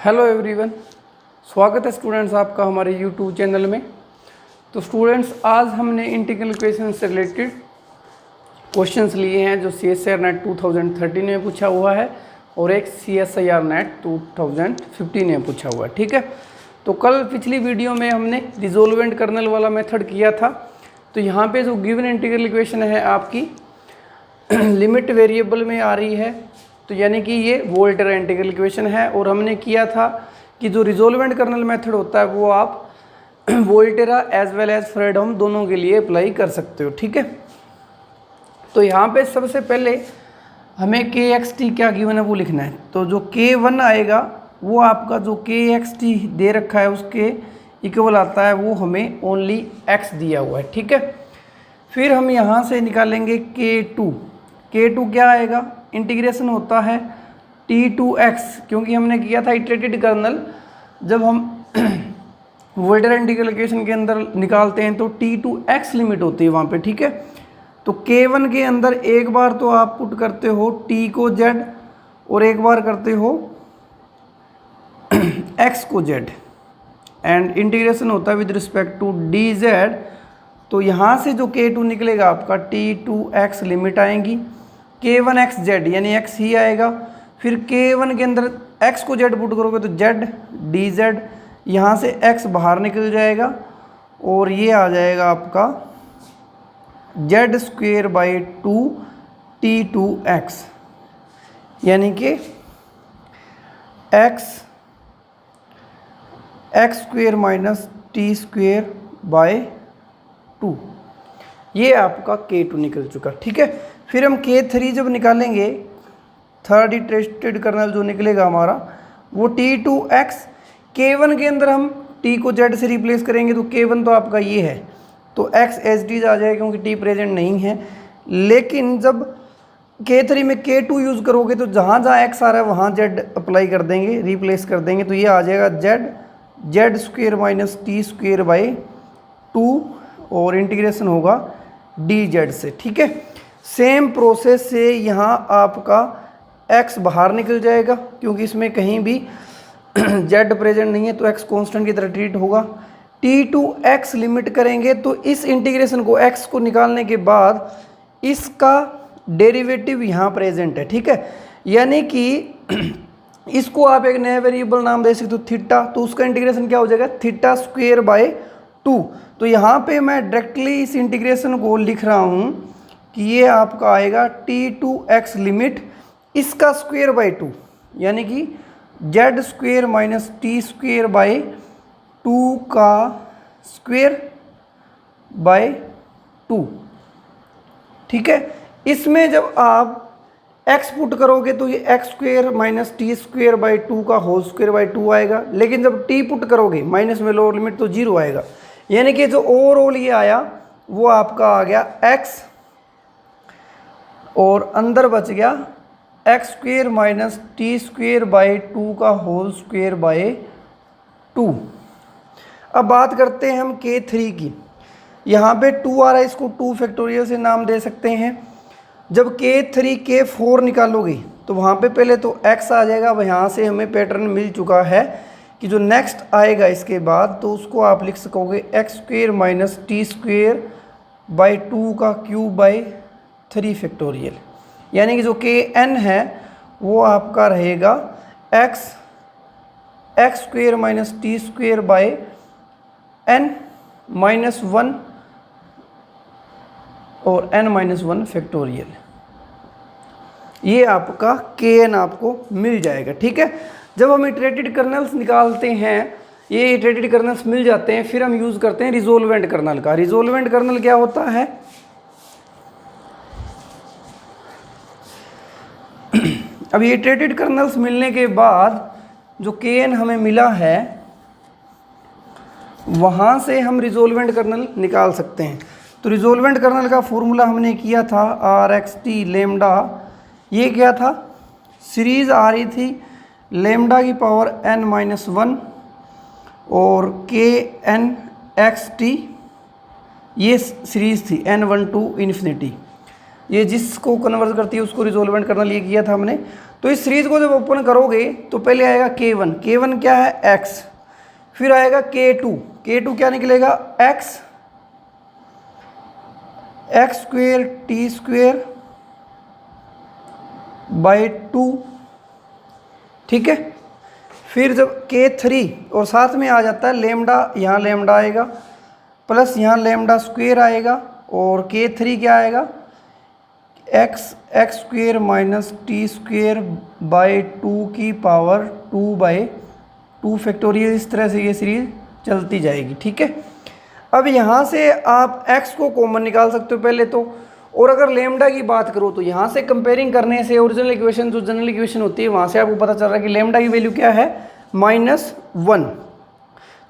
Hello everyone, स्वागत है students आपका हमारे यूट्यूब चैनल में। तो स्टूडेंट्स, आज हमने इंटीग्रल इक्वेशन से रिलेटेड क्वेश्चंस लिए हैं जो CSIR नेट 2013 में पूछा हुआ है और एक CSIR नेट 2015 में पूछा हुआ है। ठीक है, तो कल पिछली वीडियो में हमने रिजोल्वेंट कर्नल वाला मेथड किया था। तो यहाँ पे जो गिवन इंटीग्रल इक्वेशन है आपकी लिमिट वेरिएबल में आ रही है, तो यानी कि ये वोल्टेरा इंटीग्रल इक्वेशन है। और हमने किया था कि जो रिजोल्वेंट कर्नल मेथड होता है वो आप Volterra as well as Fredholm दोनों के लिए अप्लाई कर सकते हो। ठीक है, तो यहाँ पे सबसे पहले हमें KXT क्या गिवन है वो लिखना है। तो जो K1 आएगा वो आपका जो KXT दे रखा है उसके इक्वल आता है, वो हमें ओनली x दिया हुआ है। ठीक है, फिर हम यहाँ से निकालेंगे K2। K2 क्या आएगा, इंटीग्रेशन होता है T2x, क्योंकि हमने किया था इटरेटेड कर्नल। जब हम वोल्टेरा इंटीग्रल इक्वेशन के अंदर निकालते हैं तो T2x लिमिट होती है वहाँ पे। ठीक है, तो K1 के अंदर एक बार तो आप पुट करते हो T को Z और एक बार करते हो x को Z, एंड इंटीग्रेशन होता है विद रिस्पेक्ट टू dz। तो यहाँ से जो K2 निकलेगा आपका T2x लिमिट आएंगी, K1xz यानी x ही आएगा। फिर K1 के अंदर x को z पुट करोगे तो z dz, यहाँ से x बाहर निकल जाएगा और ये आ जाएगा आपका z² 2 T2x, यानी कि x² - T²/2। ये आपका K2 निकल चुका। ठीक है, फिर हम K3 जब निकालेंगे, थर्ड इटरेटेड कर्नल जो निकलेगा हमारा वो T2x। K1 के अंदर हम T को Z से रिप्लेस करेंगे तो K1 तो आपका ये है, तो x एज इट इज आ जाएगा क्योंकि T प्रेजेंट नहीं है। लेकिन जब K3 में K2 यूज़ करोगे तो जहाँ जहाँ x आ रहा है वहाँ Z अप्लाई कर देंगे, रिप्लेस कर देंगे, तो ये आ जाएगा z² - T²/2 और इंटीग्रेशन होगा dz से। ठीक है, सेम प्रोसेस से यहाँ आपका x बाहर निकल जाएगा क्योंकि इसमें कहीं भी z प्रेजेंट नहीं है, तो x कांस्टेंट की तरह ट्रीट होगा। T2x लिमिट करेंगे तो इस इंटीग्रेशन को x को निकालने के बाद इसका डेरिवेटिव यहाँ प्रेजेंट है। ठीक है, यानी कि इसको आप एक नया वेरिएबल नाम दे सकते हो थीटा, तो उसका इंटीग्रेशन क्या हो जाएगा θ²/2। तो यहाँ पे मैं डायरेक्टली इस इंटीग्रेशन को लिख रहा हूँ कि ये आपका आएगा T2x लिमिट इसका ²/2, यानी कि z² - T²/2 का ²/2। ठीक है, इसमें जब आप x पुट करोगे तो ये x² - T²/2 का होल ²/2 आएगा। लेकिन जब t पुट करोगे माइनस में लोअर लिमिट तो 0 आएगा, यानी कि जो ओवरऑल ये आया वो आपका आ गया x और अंदर बच गया x² - T²/2 का होल ²/2। अब बात करते हैं हम K3 की। यहाँ पे 2 आ रहा है, इसको 2 फैक्टोरियल से नाम दे सकते हैं। जब K3 K4 निकालोगे तो वहाँ पे पहले तो x आ जाएगा। अब यहाँ से हमें पैटर्न मिल चुका है कि जो नेक्स्ट आएगा इसके बाद तो उसको आप लिख सकोगे x² - T²/2 का ³ 3 यानी कि जो Kn है वो आपका रहेगा x² - T²/n-1 और n-1 ये आपका Kn आपको मिल जाएगा। ठीक है, जब हम इटरेटेड कर्नल्स निकालते हैं, ये इटरेटेड कर्नल्स मिल जाते हैं, फिर हम यूज़ करते हैं रिजोल्वेंट कर्नल का। रिजोल्वेंट कर्नल क्या होता है, अब ये इटरेटेड कर्नल्स मिलने के बाद जो Kn हमें मिला है वहाँ से हम रिजोल्वेंट कर्नल निकाल सकते हैं। तो रिजोल्वेंट कर्नल का फॉर्मूला हमने किया था RXT लैम्डा। ये क्या था, सीरीज़ आ रही थी λn-1 और KNXT, ये सीरीज़ थी n1 to ∞। ये जिसको कन्वर्ट करती है उसको रिजोल्वेंट कर्नल ये किया था हमने। तो इस सीरीज को जब ओपन करोगे तो पहले आएगा K1, K1 क्या है x, फिर आएगा K2, K2 क्या निकलेगा x square T square by 2, ठीक है। फिर जब K3 और साथ में आ जाता है लेमडा, यहाँ लेमडा आएगा प्लस यहाँ लेमडा स्क्वेयर आएगा और K3 क्या आएगा x square minus t square by 2 की पावर 2/2 फैक्टोरियल। इस तरह से ये सीरीज चलती जाएगी, ठीक है। अब यहाँ से आप x को कॉमन निकाल सकते हो पहले तो, और अगर लेमडा की बात करो तो यहाँ से कंपेयरिंग करने से ओरिजिनल इक्वेशन जो जनरल इक्वेशन होती है वहाँ से आपको पता चल रहा है कि लेमडा की वैल्यू क्या है -1।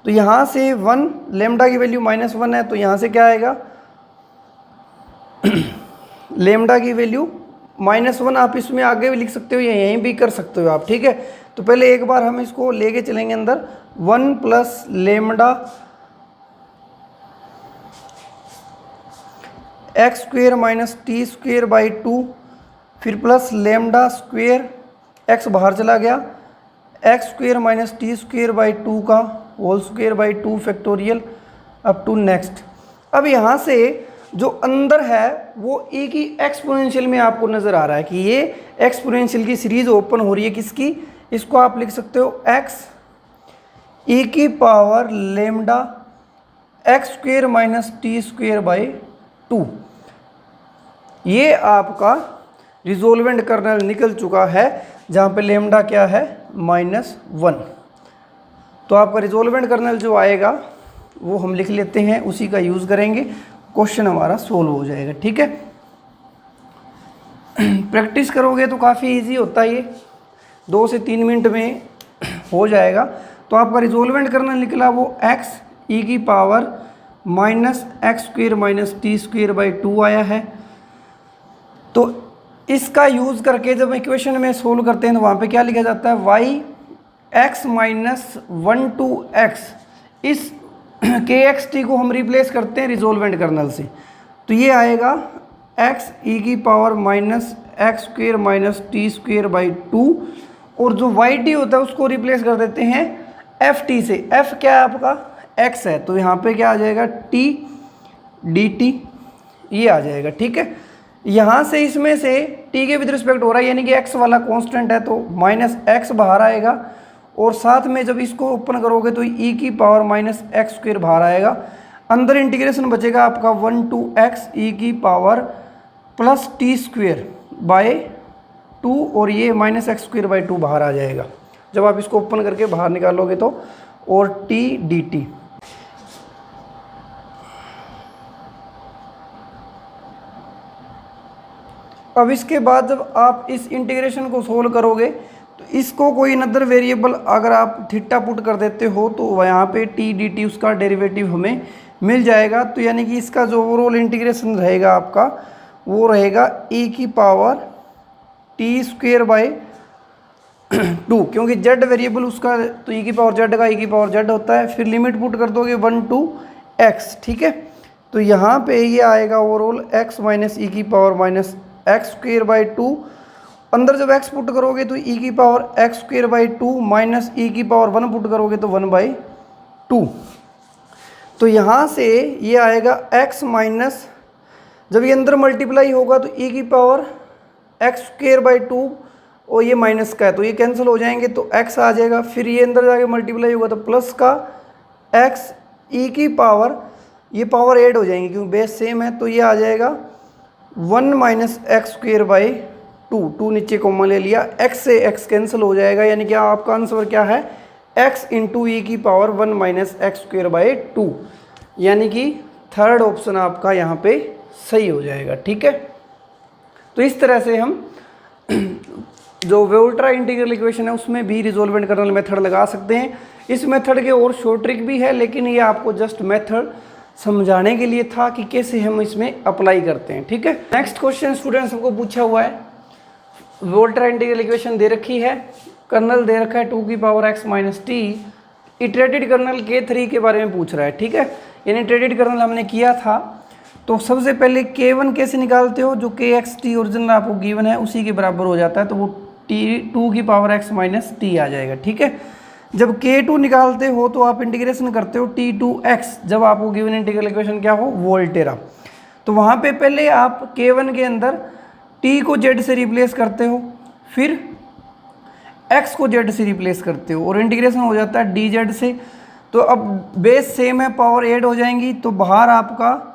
तो यहाँ से 1, लेमडा की वैल्यू -1 है तो यहाँ से क्या आएगा लेमडा की वैल्यू -1। आप इसमें आगे भी लिख सकते हो या यहीं भी कर सकते हो आप, ठीक है। तो पहले एक बार हम इसको लेके चलेंगे अंदर, 1 plus lambda x square minus t square by 2, फिर प्लस लेमडा स्क्वेयर, एक्स बाहर चला गया, x square minus t square by 2 का whole square by 2 factorial up to next. अब यहाँ से जो अंदर है वो ए की एक्सपोनेंशियल में आपको नज़र आ रहा है कि ये एक्सपोनेंशियल की सीरीज ओपन हो रही है किसकी, इसको आप लिख सकते हो एक्स ई की power lambda x square minus t square by 2। ये आपका रिजोल्वेंट कर्नल निकल चुका है जहाँ पे लेमडा क्या है -1। तो आपका रिजोल्वेंट कर्नल जो आएगा वो हम लिख लेते हैं, उसी का यूज़ करेंगे, क्वेश्चन हमारा सोल्व हो जाएगा, ठीक है। प्रैक्टिस करोगे तो काफ़ी इजी होता है, ये 2 से 3 मिनट में हो जाएगा। तो आपका रिजोल्वेंट कर्नल निकला वो x ई की power -x square minus t square by 2 आया है। तो इसका यूज़ करके जब इक्वेशन में सोल्व करते हैं तो वहाँ पे क्या लिखा जाता है y x minus 1 to x, इस kxt को हम रिप्लेस करते हैं रिजोल्वेंट कर्नल से। तो ये आएगा x ई की power -x square minus t square by 2, और जो yt होता है उसको रिप्लेस कर देते हैं ft से। f क्या है आपका x है, तो यहाँ पे क्या आ जाएगा t dt, ये आ जाएगा, ठीक है। यहाँ से इसमें से t के विद रिस्पेक्ट हो रहा है यानी कि x वाला कांस्टेंट है तो -x बाहर आएगा, और साथ में जब इसको ओपन करोगे तो e की पावर -x स्क्वेयर बाहर आएगा। अंदर इंटीग्रेशन बचेगा आपका 1 to x ई की power plus T square by 2, और ये -x स्क्वेयर बाई 2 बाहर आ जाएगा जब आप इसको ओपन करके बाहर निकालोगे तो, और t dt। अब इसके बाद जब आप इस इंटीग्रेशन को सोल्व करोगे तो इसको कोई अनदर वेरिएबल अगर आप थीटा पुट कर देते हो तो यहाँ पे टी डी टी उसका डेरिवेटिव हमें मिल जाएगा। तो यानी कि इसका जो ओवरऑल इंटीग्रेशन रहेगा आपका वो रहेगा e की पावर टी स्क्वेयर बाई 2, क्योंकि z वेरिएबल उसका तो e की पावर z का e की पावर z होता है। फिर लिमिट पुट कर दोगे 1 to x, ठीक है। तो यहाँ पे ये आएगा ओवरऑल x माइनस ई की power minus x square by 2, अंदर जब x पुट करोगे तो e की power x square by 2 minus e की पावर 1 पुट करोगे तो 1/2। तो यहाँ से ये आएगा x माइनस, जब ये अंदर मल्टीप्लाई होगा तो e की पावर एक्स स्क्वेयर बाई 2, और ये माइनस का है तो ये कैंसिल हो जाएंगे तो x आ जाएगा। फिर ये अंदर जाके मल्टीप्लाई होगा तो प्लस का x ई की पावर, ये पावर ऐड हो जाएंगे क्योंकि बेस सेम है, तो ये आ जाएगा 1 माइनस एक्स स्क्वेयर बाई 2 नीचे कॉमन ले लिया, x से x कैंसिल हो जाएगा, यानी कि आपका आंसर क्या है x इंटू ई की power 1 minus x square by 2, यानी कि थर्ड ऑप्शन आपका यहाँ पे सही हो जाएगा, ठीक है। तो इस तरह से हम जो वोल्ट्रा इंटीग्रल इक्वेशन है उसमें भी रिजोल्वेंट कर्नल मेथड लगा सकते हैं। इस मेथड के और शॉर्ट ट्रिक भी है, लेकिन ये आपको जस्ट मेथड समझाने के लिए था कि कैसे हम इसमें अप्लाई करते हैं, ठीक है। नेक्स्ट क्वेश्चन स्टूडेंट्स हमको पूछा हुआ है, वोल्ट्रा इंटीग्रल इक्वेशन दे रखी है, कर्नल दे रखा है 2 की power x minus t, iterated kernel K3 के बारे में पूछ रहा है, ठीक है। यानी इटरेटेड कर्नल हमने किया था तो सबसे पहले k1 कैसे निकालते हो, जो kxt ओरिजिनल आपको गिवन है उसी के बराबर हो जाता है, तो वो t2 की पावर x माइनस टी आ जाएगा। ठीक है, जब k2 निकालते हो तो आप इंटीग्रेशन करते हो t2x, जब आपको गिवन इंटीग्रल इक्वेशन क्या हो, वोल्टेरा। तो वहाँ पे पहले आप k1 के अंदर t को z से रिप्लेस करते हो, फिर x को z से रिप्लेस करते हो और इंटीग्रेशन हो जाता है dz से। तो अब बेस सेम है, पावर ऐड हो जाएंगी, तो बाहर आपका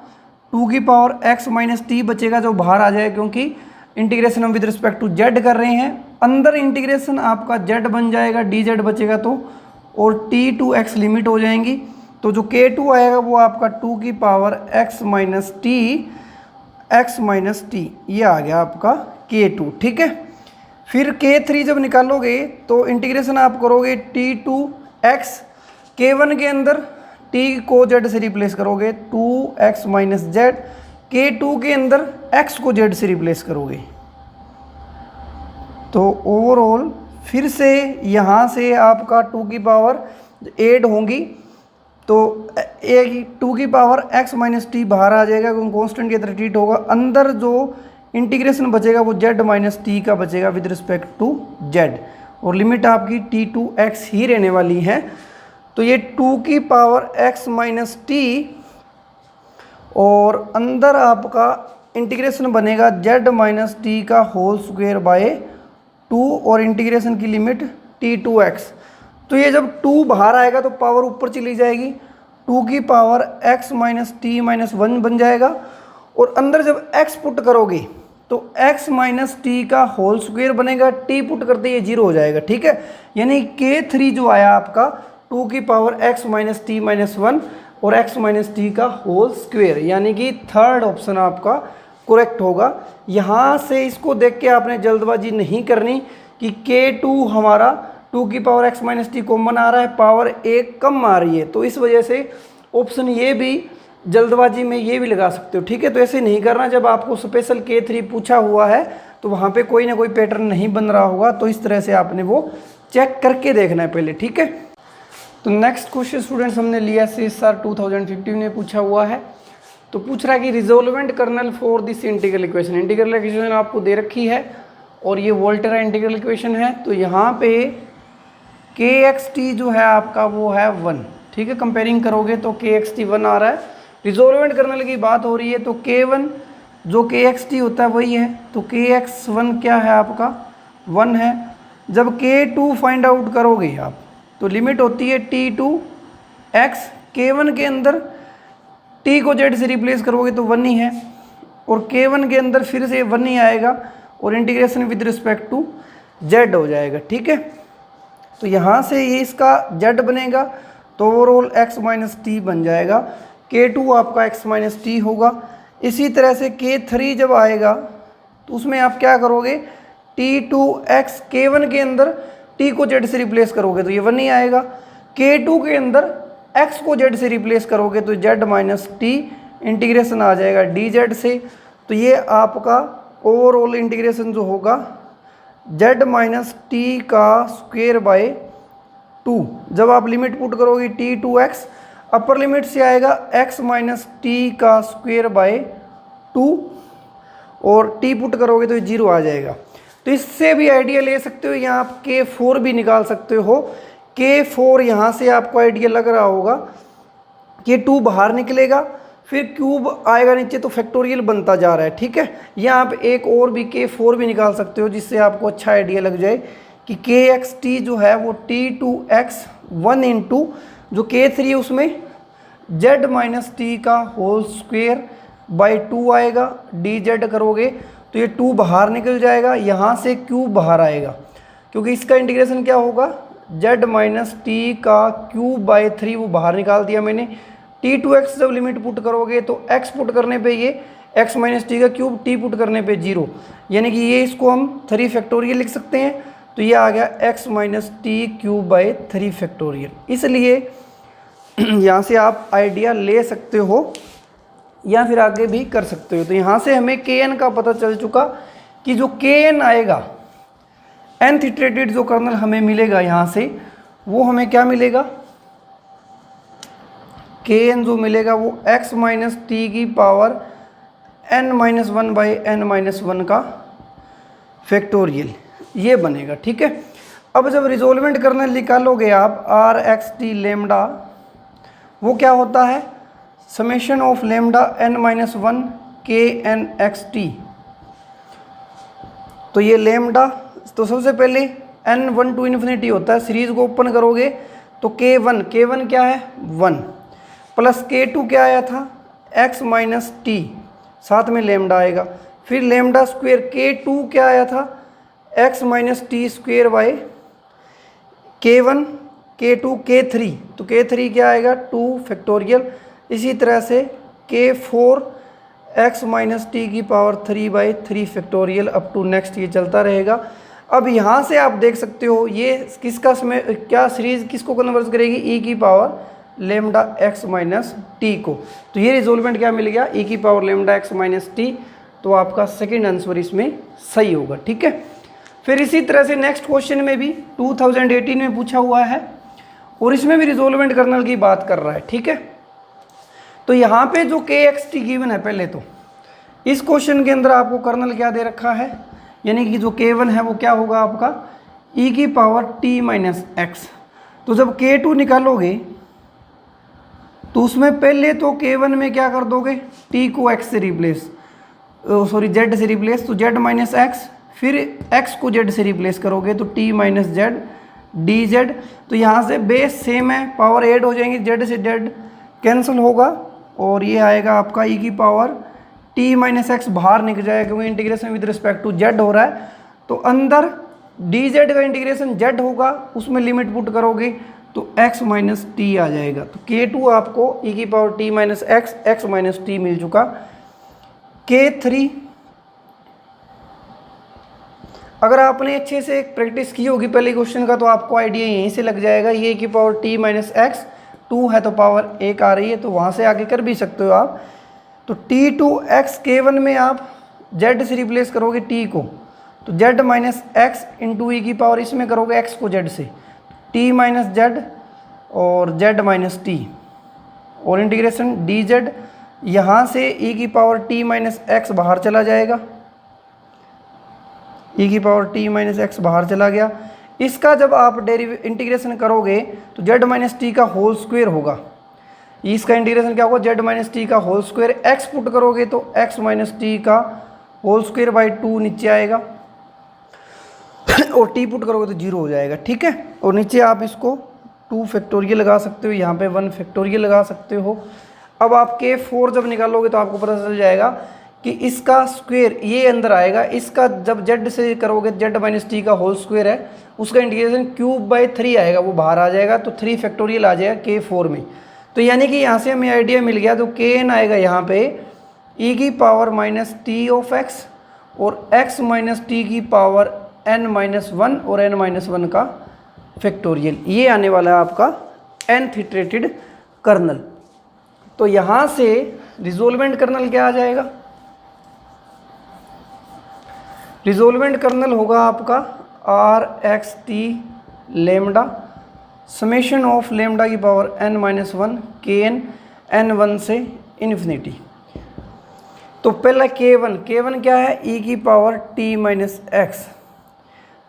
2 की पावर x माइनस टी बचेगा जो बाहर आ जाएगा, क्योंकि इंटीग्रेशन हम विद रिस्पेक्ट टू z कर रहे हैं। अंदर इंटीग्रेशन आपका z बन जाएगा, dz बचेगा तो, और t2x लिमिट हो जाएंगी। तो जो k2 आएगा वो आपका 2 की पावर x माइनस टी, ये आ गया आपका k2। ठीक है, फिर k3 जब निकालोगे तो इंटीग्रेशन आप करोगे t2x, k1 के अंदर t को z से रिप्लेस करोगे 2x माइनस जेड, k2 के अंदर x को z से रिप्लेस करोगे। तो ओवरऑल फिर से यहाँ से आपका 2 की पावर ऐड होंगी, तो 2 की पावर x माइनस टी बाहर आ जाएगा क्योंकि कॉन्स्टेंट की तरह ट्रीट होगा। अंदर जो इंटीग्रेशन बचेगा वो z माइनस टी का बचेगा विद रिस्पेक्ट टू z, और लिमिट आपकी t2x ही रहने वाली है। तो ये 2 की पावर x माइनस टी, और अंदर आपका इंटीग्रेशन बनेगा z माइनस टी का होल स्क्वायर बाय 2, और इंटीग्रेशन की लिमिट t2x। तो ये जब 2 बाहर आएगा तो पावर ऊपर चली जाएगी, 2 की power x minus T minus 1 बन जाएगा, और अंदर जब x पुट करोगे तो x माइनस टी का होल स्क्वायर बनेगा, t पुट करते ये 0 हो जाएगा। ठीक है, यानी k3 जो आया आपका 2 की power x minus T minus 1 और x माइनस टी का होल स्क्वायर, यानी कि थर्ड ऑप्शन आपका करेक्ट होगा। यहाँ से इसको देख के आपने जल्दबाजी नहीं करनी कि k2 हमारा 2 की power x minus t common आ रहा है, पावर 1 कम आ रही है, तो इस वजह से ऑप्शन ये भी जल्दबाजी में ये भी लगा सकते हो। ठीक है, तो ऐसे नहीं करना। जब आपको स्पेशल k3 पूछा हुआ है तो वहाँ पे कोई ना कोई पैटर्न नहीं बन रहा होगा, तो इस तरह से आपने वो चेक करके देखना है पहले। ठीक है, तो नेक्स्ट क्वेश्चन स्टूडेंट्स हमने लिया CSR 2015 में पूछा हुआ है। तो पूछ रहा है कि resolvent kernel for this integral equation. Integral equation आपको दे रखी है और ये वोल्टेरा इंटीग्रल इक्वेशन है। तो यहाँ पे kxt जो है आपका वो है 1। ठीक है, कंपेयरिंग करोगे तो kxt 1 आ रहा है। रिजोल्वेंट कर्नल की बात हो रही है तो k1 जो kxt होता है वही है, तो kx1 क्या है आपका 1 है। जब k2 फाइंड आउट करोगे आप तो लिमिट होती है t2x, k1 के अंदर t को z से रिप्लेस करोगे तो 1 ही है, और k1 के अंदर फिर से 1 ही आएगा और integration with respect to z हो जाएगा। ठीक है, तो यहाँ से ये इसका z बनेगा तो ओवरऑल x माइनस टी बन जाएगा, k2 आपका x माइनस टी होगा। इसी तरह से k3 जब आएगा तो उसमें आप क्या करोगे, t2x, k1 के अंदर t को z से रिप्लेस करोगे तो ये 1 ही आएगा, k2 के अंदर x को z से रिप्लेस करोगे तो z माइनस टी, इंटीग्रेशन आ जाएगा dz से। तो ये आपका ओवरऑल इंटीग्रेशन जो होगा z माइनस टी का स्क्वायर बाय 2। जब आप लिमिट पुट करोगे t2x, अपर लिमिट से आएगा x माइनस टी का स्क्वायर बाय 2, और t पुट करोगे तो 0 आ जाएगा। तो इससे भी आइडिया ले सकते हो, यहाँ आप k4 भी निकाल सकते हो। k4 यहाँ से आपको आइडिया लग रहा होगा कि 2 बाहर निकलेगा, फिर क्यूब आएगा नीचे तो फैक्टोरियल बनता जा रहा है। ठीक है, यहाँ आप एक और भी k4 भी निकाल सकते हो, जिससे आपको अच्छा आइडिया लग जाए कि kxt जो है वो t2x 1 इंटू जो k3 है उसमें z माइनस टी का होल स्क्वायर बाई 2 आएगा, dz करोगे तो ये 2 बाहर निकल जाएगा, यहाँ से क्यूब बाहर आएगा क्योंकि इसका इंटीग्रेशन क्या होगा, z माइनस टी का क्यूब बाई 3 वो बाहर निकाल दिया मैंने। t2x जब लिमिट पुट करोगे तो x पुट करने पे ये x माइनस टी का क्यूब, t पुट करने पे 0, यानी कि ये इसको हम 3 फैक्टोरियल लिख सकते हैं। तो ये आ गया x minus T cube by 3 factorial. इसलिए यहाँ से आप आइडिया ले सकते हो या फिर आगे भी कर सकते हो। तो यहाँ से हमें kn का पता चल चुका कि जो kn आएगा, nth इटरेटेड जो कर्नल हमें मिलेगा यहाँ से, वो हमें क्या मिलेगा, kn जो मिलेगा वो x माइनस टी की पावर n-1/n-1 का फैक्टोरियल, ये बनेगा। ठीक है, अब जब रिजोल्वेंट कर्नल निकालोगे आप आर एक्स टी लेमडा, वो क्या होता है, समेशन ऑफ लेमडा n-1 के एन एक्स टी। तो ये लेमडा, तो सबसे पहले n1 टू इन्फिनिटी होता है, सीरीज को ओपन करोगे तो k1 क्या है 1 प्लस k2 क्या आया था x माइनस टी, साथ में लेमडा आएगा, फिर लेमडा स्क्वेयर k2 क्या आया था x minus t square by k1 k2 k3, तो k3 क्या आएगा 2 फैक्टोरियल, इसी तरह से k4 x माइनस टी की power 3/3 factorial up to next, ये चलता रहेगा। अब यहाँ से आप देख सकते हो ये किसका समय क्या सीरीज किसको कन्वर्ट करेगी, e की power lambda x minus T को। तो ये रिजोल्वेंट क्या मिल गया, e की power lambda x minus T, तो आपका सेकेंड आंसर इसमें सही होगा। ठीक है, फिर इसी तरह से नेक्स्ट क्वेश्चन में भी 2018 में पूछा हुआ है और इसमें भी रिजोल्वेंट कर्नल की बात कर रहा है। ठीक है, तो यहाँ पे जो के एक्स टी गिवन है, पहले तो इस क्वेश्चन के अंदर आपको कर्नल क्या दे रखा है, यानी कि जो k1 है वो क्या होगा आपका e की पावर t माइनस एक्स। तो जब k2 निकालोगे तो उसमें पहले तो k1 में क्या कर दोगे, t को x से रिप्लेस, सॉरी z से रिप्लेस, तो z माइनस एक्स, फिर x को z से रिप्लेस करोगे तो t minus Z D Z. तो यहाँ से बेस सेम है, पावर ऐड हो जाएंगे, z से z कैंसिल होगा और ये आएगा आपका e की पावर t माइनस एक्स बाहर निकल जाएगा क्योंकि integration with respect to z हो रहा है। तो अंदर dz का इंटीग्रेशन z होगा, उसमें लिमिट पुट करोगे तो x माइनस टी आ जाएगा। तो k2 आपको e की power t minus x x minus t मिल चुका। k3 अगर आपने अच्छे से प्रैक्टिस की होगी पहले क्वेश्चन का तो आपको आइडिया यहीं से लग जाएगा, ये की पावर t माइनस एक्स 2 है तो पावर 1 आ रही है, तो वहाँ से आगे कर भी सकते हो आप। तो t2 x k1 में आप z से रिप्लेस करोगे t को, तो z माइनस एक्स इंटू ई की पावर इसमें करोगे x को z से, t माइनस जेड और z माइनस टी और इंटीग्रेशन डी जेड, यहाँ से e की पावर t माइनस एक्स बाहर चला जाएगा, e की पावर t माइनस एक्स बाहर चला गया। इसका जब आप इंटीग्रेशन करोगे तो z माइनस टी का होल स्क्वायर होगा, इसका इंटीग्रेशन क्या होगा z माइनस टी का होल स्क्वायर, x पुट करोगे तो x माइनस टी का होल स्क्वायर बाई 2 नीचे आएगा और t पुट करोगे तो 0 हो जाएगा। ठीक है, और नीचे आप इसको 2 फैक्टोरियल लगा सकते हो, यहाँ पे 1 फैक्टोरियल लगा सकते हो। अब आप k4 जब निकालोगे तो आपको पता चल जाएगा कि इसका स्क्वायर ये अंदर आएगा, इसका जब z से करोगे z माइनस टी का होल स्क्वायर है उसका इंटीग्रेशन क्यूब बाई 3 आएगा, वो बाहर आ जाएगा, तो 3 फैक्टोरियल आ जाएगा k4 में। तो यानी कि यहाँ से हमें आइडिया मिल गया, तो kn आएगा यहाँ पे e की power minus T of x और x माइनस टी की पावर n माइनस 1 और n माइनस 1 का फैक्टोरियल, ये आने वाला है आपका nth इटरेटेड कर्नल। तो यहाँ से रिजोल्वेंट कर्नल क्या आ जाएगा, रिजोल्वेंट कर्नल होगा आपका R x t lambda summation of lambda की पावर n माइनस 1 के एन n1 से इन्फिनिटी। तो पहला k1 क्या है e की power t minus x,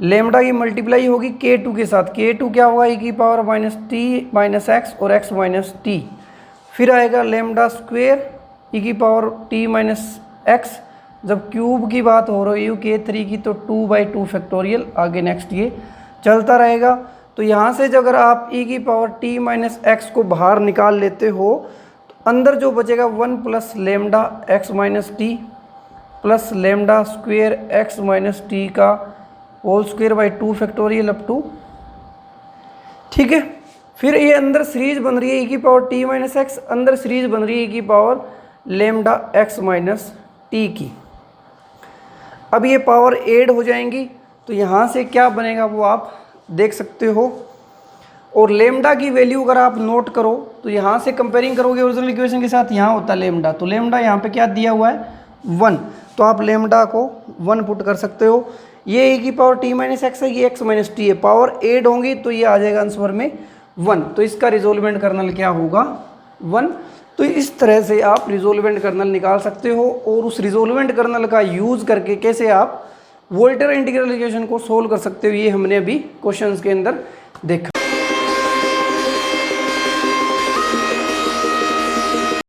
lambda की मल्टीप्लाई होगी k2 के साथ, k2 क्या होगा e की power minus T minus x और x माइनस टी, फिर आएगा लेमडा स्क्वेयर e की पावर t माइनस एक्स, जब क्यूब की बात हो रही है k3 की तो 2/2 फैक्टोरियल, आगे नेक्स्ट ये चलता रहेगा। तो यहाँ से जब अगर आप e की पावर t माइनस एक्स को बाहर निकाल लेते हो तो अंदर जो बचेगा 1 plus lambda x minus t plus lambda square x minus t का whole square by 2 factorial up to. ठीक है, फिर ये अंदर सीरीज बन रही है e की पावर t माइनस एक्स, अंदर सीरीज बन रही है e की power lambda x minus t की। अब ये पावर ऐड हो जाएंगी तो यहाँ से क्या बनेगा वो आप देख सकते हो, और लेमडा की वैल्यू अगर आप नोट करो तो यहाँ से कंपेयरिंग करोगे ओरिजिनल इक्वेशन के साथ, यहाँ होता है लेमडा, तो लेमडा यहाँ पे क्या दिया हुआ है 1, तो आप लेमडा को 1 पुट कर सकते हो। ये e की पावर t माइनस एक्स है, ये x माइनस टी है, पावर ऐड होंगी तो ये आ जाएगा आंसर में 1, तो इसका रिजोल्वेंट कर्नल क्या होगा 1। तो इस तरह से आप रिजोल्वेंट कर्नल निकाल सकते हो और उस रिजोल्वेंट कर्नल का यूज़ करके कैसे आप वोल्टर इंटीग्रल इक्वेशन को सोल्व कर सकते हो, ये हमने अभी क्वेश्चंस के अंदर देखा।